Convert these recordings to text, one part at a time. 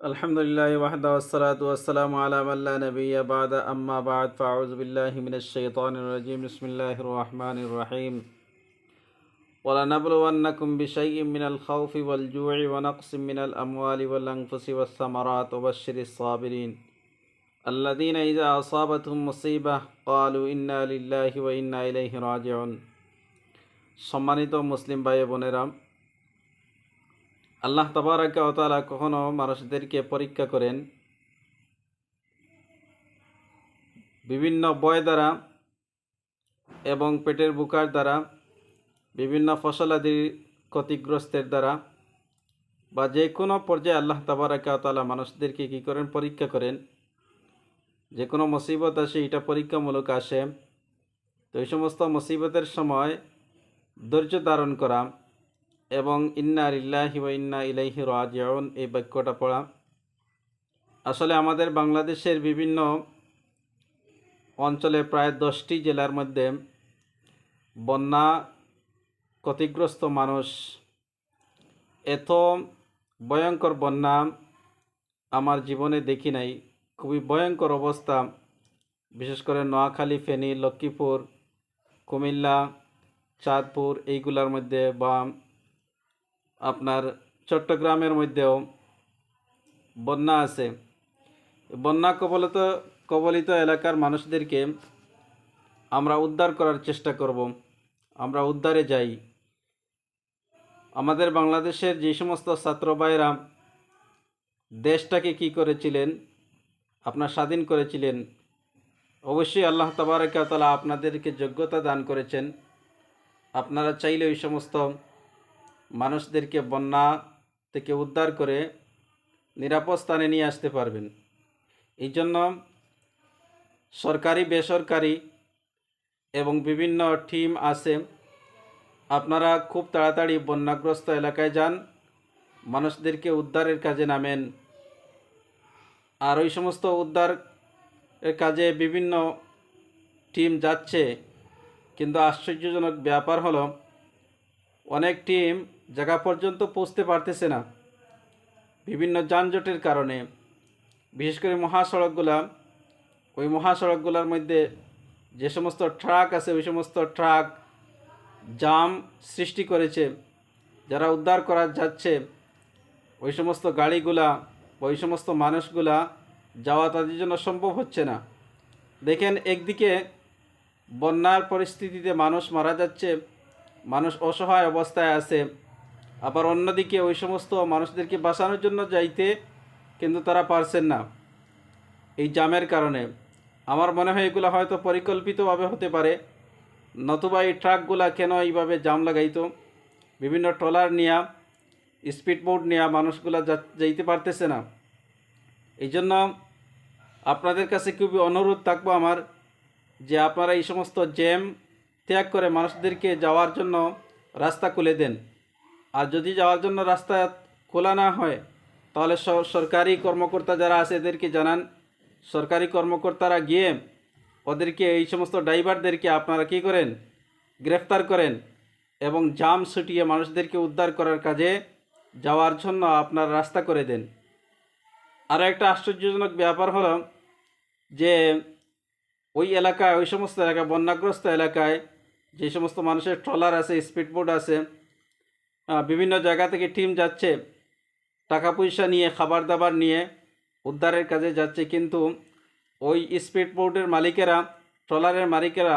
আলহামদুলিল্লাহ ওয়াহদা ওয়াসসালাতু ওয়াসসালামু আলা মান লা নাবিয়্যা বা'দা আম্মা বা'দ ফাআউযু বিল্লাহি মিনাশ শাইতানির রাজীম বিসমিল্লাহির রহমানির রহিম ওয়ালানাবলুওয়ান্নাকুম বিশাইইম মিনাল খাউফি ওয়াল জু'i ওয়া নাকসিম মিনাল আমওয়ালি ওয়াল আনফুসি ওয়াস সামারাত ওয়া বাশশিরিস সাবিরিন আল্লাযীনা ইযা আসাবাতহুম মুসিবাহ ক্বালু ইন্না লিল্লাহি ওয়া ইন্না ইলাইহি রাজিউন। সম্মানিত মুসলিম ভাই বোনেরা, আল্লাহ তাবারাকা ওয়া তাআলা কখনো মানুষদেরকে পরীক্ষা করেন বিভিন্ন বয় দ্বারা এবং পেটের বুকার দ্বারা, বিভিন্ন ফসলাদি ক্ষতিগ্রস্তের দ্বারা, বা যে কোনো পর্যায়ে আল্লাহ তাবারাকা ওয়া তাআলা মানুষদেরকে কী করেন? পরীক্ষা করেন। যে কোনো মুসিবত আসে, এটা পরীক্ষামূলক আসে। তো এই সমস্ত মুসিবতের সময় ধৈর্য ধারণ করা এবং ইন্না লিল্লাহি ওয়া ইন্না ইলাইহি রাজিউন এই বাক্যটা পড়া। আসলে আমাদের বাংলাদেশের বিভিন্ন অঞ্চলে প্রায় 10টি জেলার মধ্যে বন্যা ক্ষতিগ্রস্ত মানুষ। এত ভয়ঙ্কর বন্যা আমার জীবনে দেখি নাই। খুবই ভয়ঙ্কর অবস্থা। বিশেষ করে নোয়াখালী, ফেনী, লক্ষ্মীপুর, কুমিল্লা, চাঁদপুর এইগুলার মধ্যে, বা আপনার চট্টগ্রামের মধ্যেও বন্যা আছে। বন্যা কবলিত এলাকার মানুষদেরকে আমরা উদ্ধার করার চেষ্টা করব। আমরা উদ্ধারে যাই। আমাদের বাংলাদেশের যে সমস্ত ছাত্র ভাইরা দেশটাকে কি করেছিলেন, আপনার স্বাধীন করেছিলেন, অবশ্যই আল্লাহ তাবারাকা ওয়া তাআলা আপনাদেরকে যোগ্যতা দান করেছেন। আপনারা চাইলে ওই সমস্ত মানুষদেরকে বন্যা থেকে উদ্ধার করে নিরাপদ স্থানে নিয়ে আসতে পারবেন। এই জন্য সরকারি, বেসরকারি এবং বিভিন্ন টিম আছে। আপনারা খুব তাড়াতাড়ি বন্যাগ্রস্ত এলাকায় যান, মানুষদেরকে উদ্ধারের কাজে নামেন। আর ওই সমস্ত উদ্ধারের কাজে বিভিন্ন টিম যাচ্ছে, কিন্তু আশ্চর্যজনক ব্যাপার হলো অনেক টিম জায়গা পর্যন্ত পৌঁছতে পারতেছে না বিভিন্ন যানজটের কারণে। বিশেষ করে ওই মহাসড়কগুলোর মধ্যে যে সমস্ত ট্রাক আছে, ওই সমস্ত ট্রাক জাম সৃষ্টি করেছে। যারা উদ্ধার করা যাচ্ছে, ওই সমস্ত গাড়িগুলা, ওই সমস্ত মানুষগুলা যাওয়া তাদের জন্য সম্ভব হচ্ছে না। দেখেন, একদিকে বন্যার পরিস্থিতিতে মানুষ মারা যাচ্ছে, মানুষ অসহায় অবস্থায় আছে, আবার অন্যদিকে ওই সমস্ত মানুষদেরকে বাঁচানোর জন্য যাইতে কিন্তু তারা পারছেন না এই জামের কারণে। আমার মনে হয় এগুলো হয়তো পরিকল্পিতভাবে হতে পারে, নতুবা এই ট্রাকগুলা কেন এইভাবে জাম লাগাইতো? বিভিন্ন ট্রলার নিয়ে, স্পিড বোট নিয়ে মানুষগুলা যাইতে পারতেছে না। এই জন্য আপনাদের কাছে খুবই অনুরোধ থাকবো আমার, যে আপনারা এই সমস্ত জ্যাম ত্যাগ করে মানুষদেরকে যাওয়ার জন্য রাস্তা খুলে দেন। আর যদি যাওয়ার জন্য রাস্তা খোলা না হয়, তাহলে সরকারি কর্মকর্তা যারা আছে এদেরকে জানান। সরকারি কর্মকর্তারা গিয়ে ওদেরকে, এই সমস্ত ড্রাইভারদেরকে আপনারা কী করেন? গ্রেফতার করেন এবং জাম ছুটিয়ে মানুষদেরকে উদ্ধার করার কাজে যাওয়ার জন্য আপনার রাস্তা করে দেন। আরও একটা আশ্চর্যজনক ব্যাপার হলো যে ওই এলাকায়, ওই সমস্ত এলাকায়, বন্যাগ্রস্ত এলাকায় যে সমস্ত মানুষের ট্রলার আছে, স্পিডবোট আছে, বিভিন্ন জায়গা থেকে টিম যাচ্ছে, টাকা পয়সা নিয়ে, খাবার দাবার নিয়ে উদ্ধারের কাজে যাচ্ছে। কিন্তু ওই স্পিডবোটের মালিকেরা, ট্রলারের মালিকেরা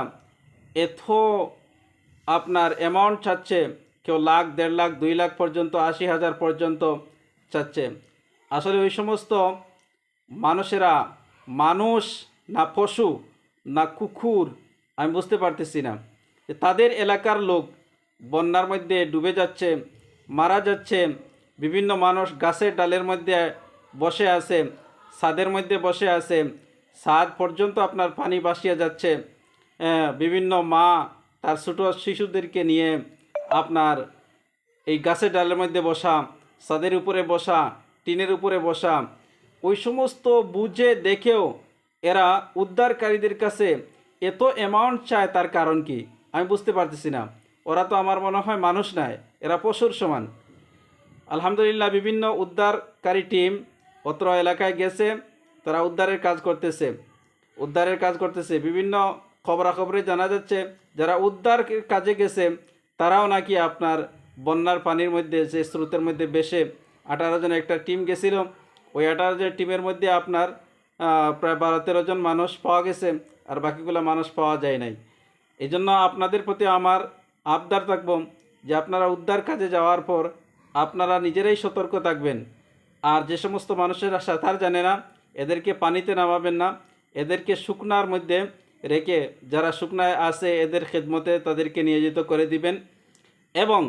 এত আপনার অ্যামাউন্ট চাচ্ছে। কেউ লাখ, 1.5 লাখ, 2 লাখ পর্যন্ত, 80,000 পর্যন্ত চাচ্ছে। আসলে ওই সমস্ত মানুষেরা মানুষ না পশু না কুকুর, আমি বুঝতে পারতেছি না। তাদের এলাকার লোক বন্যার মধ্যে ডুবে যাচ্ছে, মারা যাচ্ছে। বিভিন্ন মানুষ গাছের ডালের মধ্যে বসে আছে, ছাদের মধ্যে বসে আছে, ছাদ পর্যন্ত আপনার পানি ভাসিয়ে যাচ্ছে। বিভিন্ন মা তার ছোটো শিশুদেরকে নিয়ে আপনার এই গাছের ডালের মধ্যে বসা, ছাদের উপরে বসা, টিনের উপরে বসা। ওই সমস্ত বুঝে দেখেও এরা উদ্ধারকারীদের কাছে এত অ্যামাউন্ট চায়, তার কারণ কি আমি বুঝতে পারতেছি না। ওরা তো আমার মনে হয় মানুষ নয়, এরা পশুর সমান। আলহামদুলিল্লাহ, বিভিন্ন উদ্ধারকারী টিম অত্র এলাকায় গেছে, তারা উদ্ধারের কাজ করতেছে। বিভিন্ন খবরাখবরে জানা যাচ্ছে যারা উদ্ধার কাজে গেছে তারাও নাকি আপনার বন্যার পানির মধ্যে, যে স্রোতের মধ্যে ভেসে 18 জন একটা টিম গেছিল, ওই 18 জন টিমের মধ্যে আপনার প্রায় 12-13 জন মানুষ পাওয়া গেছে, আর বাকিগুলো মানুষ পাওয়া যায় নাই। এই জন্য আপনাদের প্রতি আমার আবদার থাকব যে আপনারা উদ্ধার কাজে যাওয়ার পর আপনারা নিজেরাই সতর্ক থাকবেন। আর যে সমস্ত মানুষেরা সাঁতার জানে না এদেরকে পানিতে নামাবেন না, এদেরকে শুকনার মধ্যে রেখে, যারা শুকনায় আছে এদের খেদমতে তাদেরকে নিয়োজিত করে দিবেন। এবং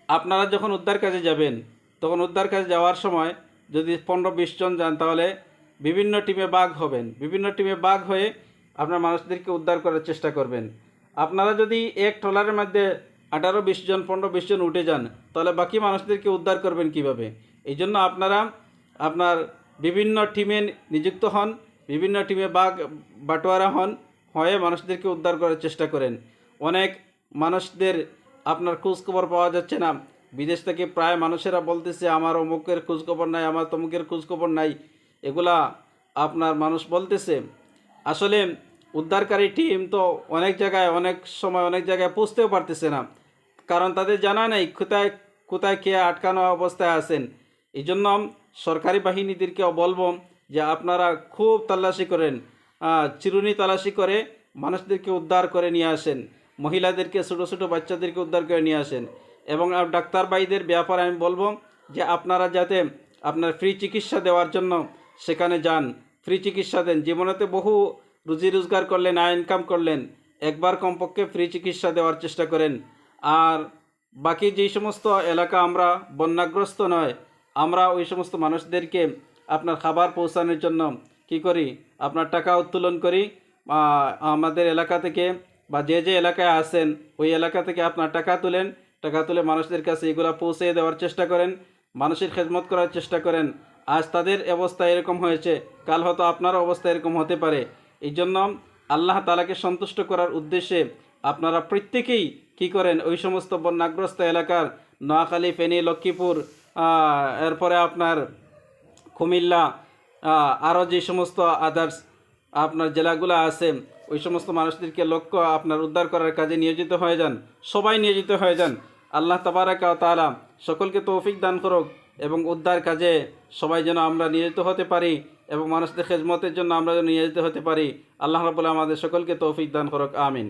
আপনারা যখন উদ্ধার কাজে যাবেন তখন উদ্ধার কাজে যাওয়ার সময় যদি 15-20 জন যান তাহলে বিভিন্ন টিমে ভাগ হবেন, বিভিন্ন টিমে ভাগ হয়ে আপনার মানুষদেরকে উদ্ধার করার চেষ্টা করবেন। আপনারা যদি এক ট্রলারের মধ্যে 18-20 জন 15-20 জন উঠে যান তাহলে বাকি মানুষদেরকে উদ্ধার করবেন কিভাবে? এই জন্য আপনারা আপনার বিভিন্ন টিমে নিযুক্ত হন, বিভিন্ন টিমে বাটোয়ারা হয়ে মানুষদেরকে উদ্ধার করার চেষ্টা করেন। অনেক মানুষদের আপনার খোঁজখবর পাওয়া যাচ্ছে না, বিদেশ থেকে প্রায় মানুষেরা বলতেছে আমার অমুকের খোঁজখবর নাই, আমার তমুকের খোঁজখবর নাই, এগুলা আপনার মানুষ বলতেছে। আসলে উদ্ধারকারী টিম তো অনেক জায়গায় অনেক সময় অনেক জায়গায় পৌঁছতেও পারতেছে না, কারণ তাদের জানা নেই কোথায় কোথায় কে আটকানো অবস্থায় আছেন। এই জন্য সরকারি বাহিনীদেরকেও বলবো যে আপনারা খুব তালাশি করেন, চিরুনি তালাশি করে মানুষদেরকে উদ্ধার করে নিয়ে আসেন, মহিলাদেরকে, ছোটো ছোটো বাচ্চাদেরকে উদ্ধার করে নিয়ে আসেন। এবং ডাক্তার ভাইদের ব্যাপারে আমি বলবো যে আপনারা যাতে আপনার ফ্রি চিকিৎসা দেওয়ার জন্য সেখানে যান, ফ্রি চিকিৎসা দেন। জীবনেতে বহু রুজি রোজগার করলেন, আয় ইনকাম করলেন, একবার কমপক্ষে ফ্রি চিকিৎসা দেওয়ার চেষ্টা করেন। আর বাকি যেই সমস্ত এলাকা আমরা বন্যাগ্রস্ত নয়, আমরা ওই সমস্ত মানুষদেরকে আপনার খাবার পৌঁছানোর জন্য কি করি, আপনার টাকা উত্তোলন করি আমাদের এলাকা থেকে, বা যে যে এলাকায় আছেন ওই এলাকা থেকে আপনার টাকা তুলে মানুষদের কাছে এগুলো পৌঁছে দেওয়ার চেষ্টা করেন, মানুষের খেদমত করার চেষ্টা করেন। আজ তাদের অবস্থা এরকম হয়েছে, কাল হয়তো আপনার অবস্থা এরকম হতে পারে। এই জন্য আল্লাহ তাআলাকে সন্তুষ্ট করার উদ্দেশ্যে আপনারা প্রত্যেকেই কি করেন, ওই সমস্ত বন্যাগ্রস্ত এলাকার নোয়াখালী, ফেনী, লক্ষ্মীপুর, এরপরে আপনার কুমিল্লা, আরও যে সমস্ত আদার্স আপনার জেলাগুলো আছে ওই সমস্ত মানুষদেরকে লক্ষ্য আপনার উদ্ধার করার কাজে নিয়োজিত হয়ে যান, সবাই নিয়োজিত হয়ে যান। আল্লাহ তাবারাকা ওয়া তাআলা সকলকে তৌফিক দান করুক এবং উদ্ধার কাজে সবাই যেন আমরা নিয়োজিত হতে পারি এবং মানুষদের খেদমতের জন্য আমরা যেন নিয়োজিত হতে পারি। আল্লাহ রাব্বুল আমাদের সকলকে তৌফিক দান করুক, আমিন।